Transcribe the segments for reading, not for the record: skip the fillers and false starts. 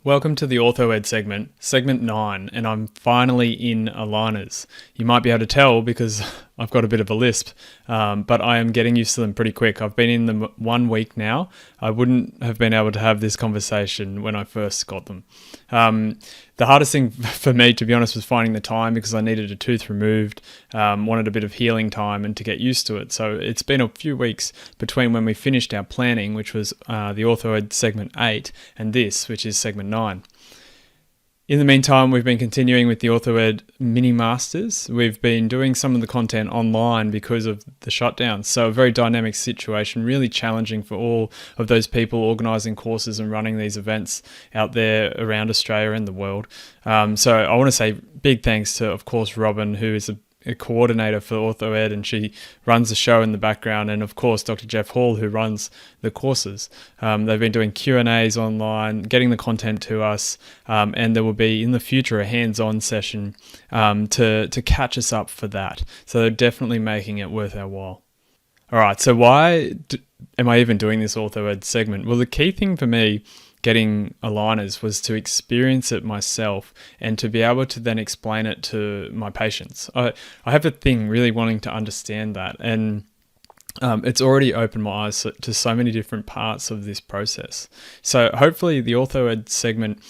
Welcome to the OrthoEd segment 9, and I'm finally in aligners. You might be able to tell because I've got a bit of a lisp, but I am getting used to them pretty quick. I've been in them 1 week now. I wouldn't have been able to have this conversation when I first got them. The hardest thing for me, to be honest, was finding the time because I needed a tooth removed, wanted a bit of healing time and to get used to it. So it's been a few weeks between when we finished our planning, which was the OrthoEd segment 8, and this, which is segment 9. In the meantime, we've been continuing with the OrthoEd mini masters. We've been doing some of the content online because of the shutdown. So a very dynamic situation, really challenging for all of those people organising courses and running these events out there around Australia and the world. So I want to say big thanks to, of course, Robin, who is a coordinator for OrthoEd, and she runs the show in the background, and of course Dr. Jeff Hall, who runs the courses. They've been doing Q&As online, getting the content to us, and there will be in the future a hands-on session to catch us up for that. So they're definitely making it worth our while. All right, so why am I even doing this OrthoEd segment? Well, the key thing for me getting aligners was to experience it myself and to be able to then explain it to my patients. I have a thing really wanting to understand that, and it's already opened my eyes to so many different parts of this process. So hopefully the OrthoEd segment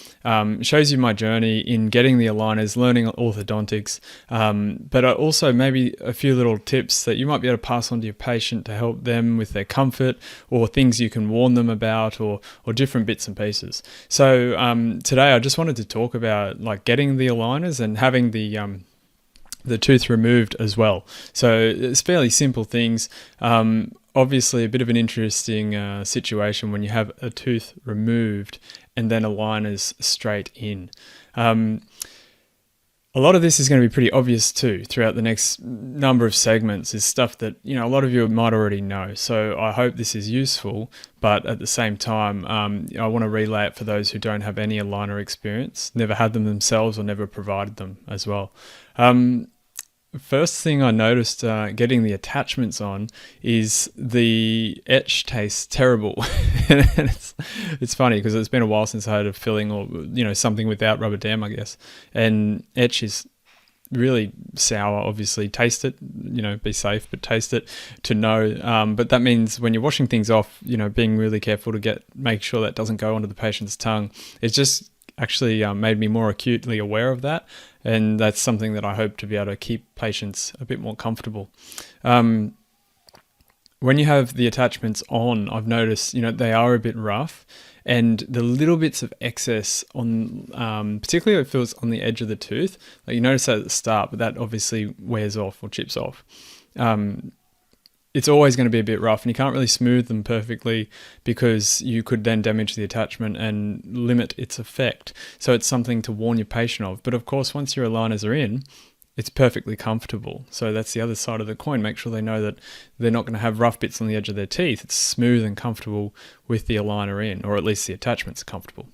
shows you my journey in getting the aligners, learning orthodontics, but also maybe a few little tips that you might be able to pass on to your patient to help them with their comfort, or things you can warn them about, or different bits and pieces. So today I just wanted to talk about like getting the aligners and having the tooth removed as well. So it's fairly simple things. Obviously a bit of an interesting situation when you have a tooth removed and then aligners straight in. A lot of this is going to be pretty obvious too throughout the next number of segments, is stuff that, you know, a lot of you might already know. So I hope this is useful, but at the same time, I want to relay it for those who don't have any aligner experience, never had them themselves or never provided them as well. First thing I noticed getting the attachments on is the etch tastes terrible. And it's funny because it's been a while since I had a filling or, you know, something without rubber dam, I guess. And etch is really sour, obviously. Taste it, you know, be safe, but taste it to know. But that means when you're washing things off, you know, being really careful to make sure that doesn't go onto the patient's tongue. It's just actually made me more acutely aware of that, and that's something that I hope to be able to keep patients a bit more comfortable. When you have the attachments on, I've noticed, you know, they are a bit rough, and the little bits of excess on, particularly if it feels on the edge of the tooth, like you notice that at the start, but that obviously wears off or chips off. It's always going to be a bit rough, and you can't really smooth them perfectly because you could then damage the attachment and limit its effect. So it's something to warn your patient of. But of course, once your aligners are in, it's perfectly comfortable. So that's the other side of the coin. Make sure they know that they're not going to have rough bits on the edge of their teeth. It's smooth and comfortable with the aligner in, or at least the attachment's comfortable.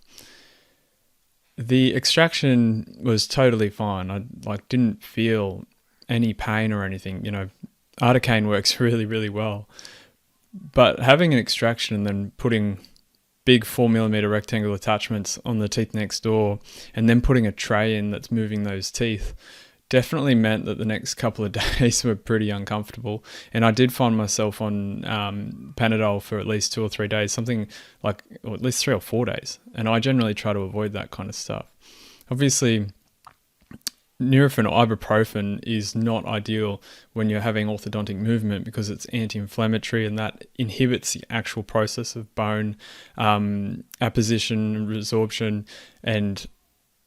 The extraction was totally fine. I didn't feel any pain or anything, you know. Articaine works really, really well. But having an extraction and then putting big 4mm rectangle attachments on the teeth next door and then putting a tray in that's moving those teeth definitely meant that the next couple of days were pretty uncomfortable. And I did find myself on Panadol for at least 2 or 3 days, something like, or at least 3 or 4 days. And I generally try to avoid that kind of stuff. Obviously, Nurofen or ibuprofen is not ideal when you're having orthodontic movement because it's anti-inflammatory, and that inhibits the actual process of bone apposition, resorption, and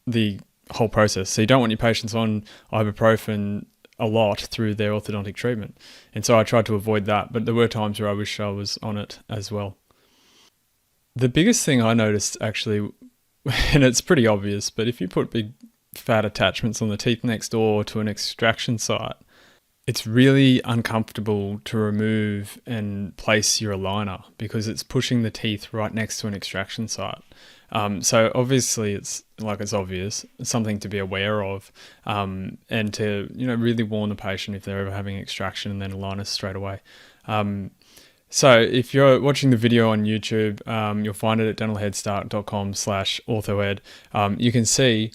the whole process. So you don't want your patients on ibuprofen a lot through their orthodontic treatment. And so I tried to avoid that, but there were times where I wish I was on it as well. The biggest thing I noticed actually, and it's pretty obvious, but if you put big fat attachments on the teeth next door to an extraction site, it's really uncomfortable to remove and place your aligner because it's pushing the teeth right next to an extraction site. So obviously it's obvious, it's something to be aware of, and to, you know, really warn the patient if they're ever having extraction and then aligners straight away. So if you're watching the video on YouTube, you'll find it at dentalheadstart.com/orthoed. You can see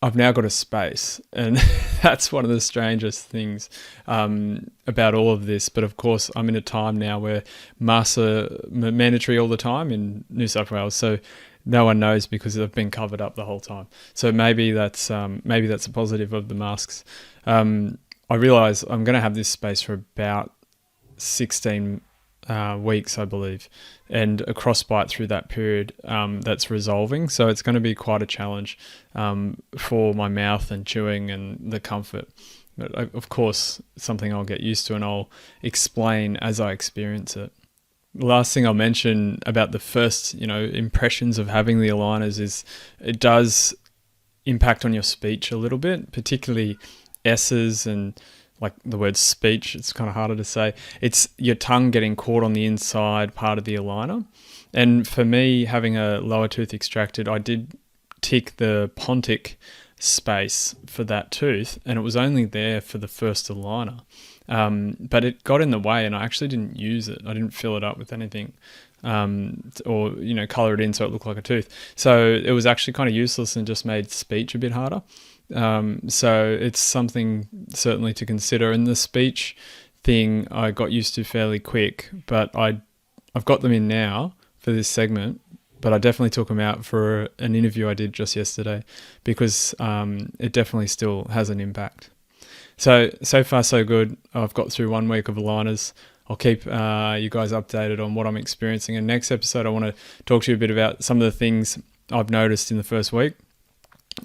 I've now got a space, and that's one of the strangest things about all of this. But of course, I'm in a time now where masks are mandatory all the time in New South Wales, so no one knows because they've been covered up the whole time. So maybe that's a positive of the masks. I realise I'm going to have this space for about 16 weeks, I believe, and a crossbite through that period that's resolving. So it's going to be quite a challenge for my mouth and chewing and the comfort. But of course, something I'll get used to and I'll explain as I experience it. The last thing I'll mention about the first, impressions of having the aligners is it does impact on your speech a little bit, particularly S's and like the word speech. It's kind of harder to say. It's your tongue getting caught on the inside part of the aligner. And for me, having a lower tooth extracted, I did tick the pontic space for that tooth, and it was only there for the first aligner. But it got in the way, and I actually didn't use it. I didn't fill it up with anything, or color it in so it looked like a tooth. So it was actually kind of useless and just made speech a bit harder. So it's something certainly to consider. And the speech thing I got used to fairly quick, but I've got them in now for this segment. But I definitely took them out for an interview I did just yesterday because it definitely still has an impact. So far so good. I've got through 1 week of aligners. I'll keep you guys updated on what I'm experiencing. In the next episode, I want to talk to you a bit about some of the things I've noticed in the first week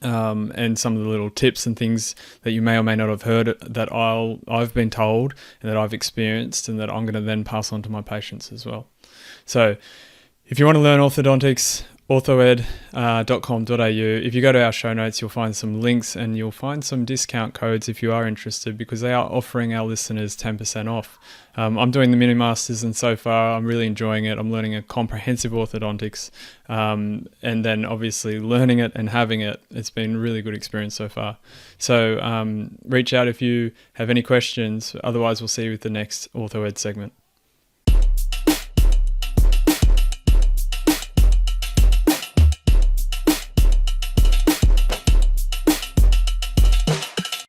and some of the little tips and things that you may or may not have heard that I've been told and that I've experienced and that I'm going to then pass on to my patients as well. So if you want to learn orthodontics, orthoed.com.au. If you go to our show notes, you'll find some links and you'll find some discount codes if you are interested, because they are offering our listeners 10% off. I'm doing the mini masters, and so far I'm really enjoying it. I'm learning a comprehensive orthodontics, and then obviously learning it and having it. It's been a really good experience so far. So reach out if you have any questions. Otherwise, we'll see you with the next OrthoEd segment.